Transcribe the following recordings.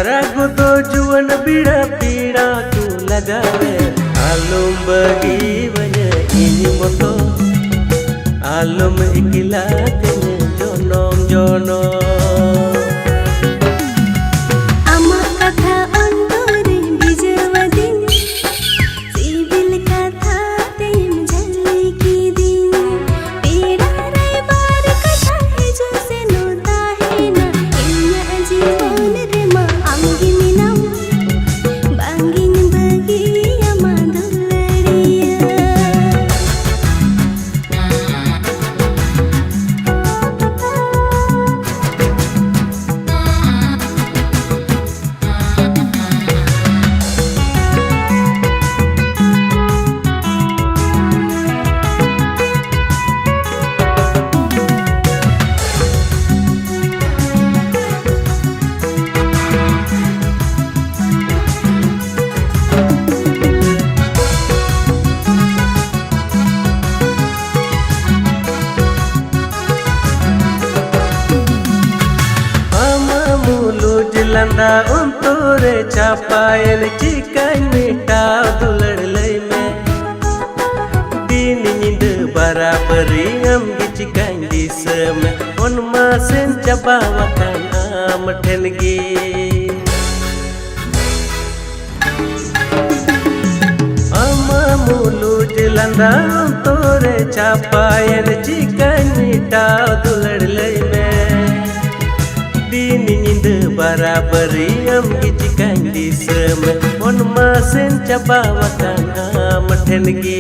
हरा गुदो जुवन बीड़ा पीड़ा तू लगावे आलम बगी वने इनी मतो आलम इकिला कने जनम जनम लंदा उन्तोरे चापायन चिकन मिटा दुलड़ लई में दिन नींद बराबरी हम चिकन दिस में उन मासेन चबावतन आम ठनगी अमा मुलु लंदा उन्तोरे चापायन चिकन मिटा दुलड़ लई में दिन नींद बराबरी हम चिकन दिस में उन मासेन चबावतन आम ठनगी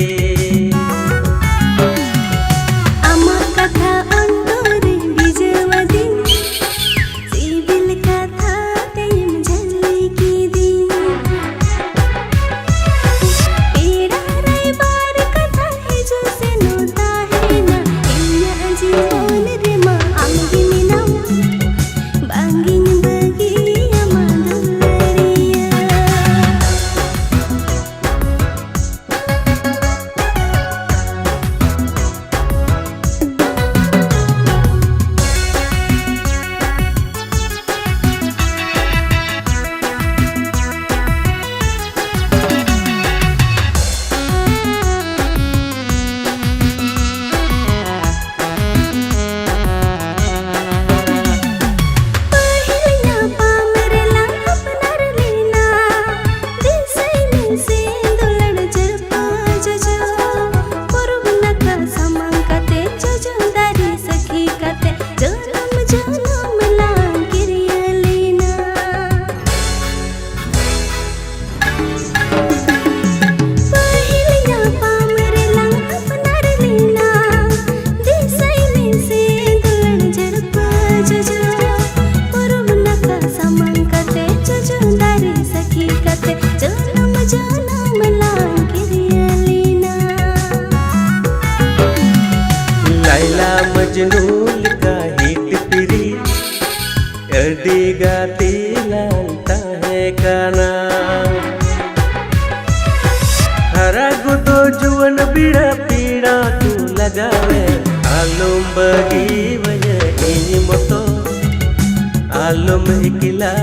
मजनूल का हिट पिरी अड़ी गाती लालता है गाना हरा गुदो जुवन बीड़ा पीड़ा तू लगावे आलम बगी वने इनी मतो आलम इकिला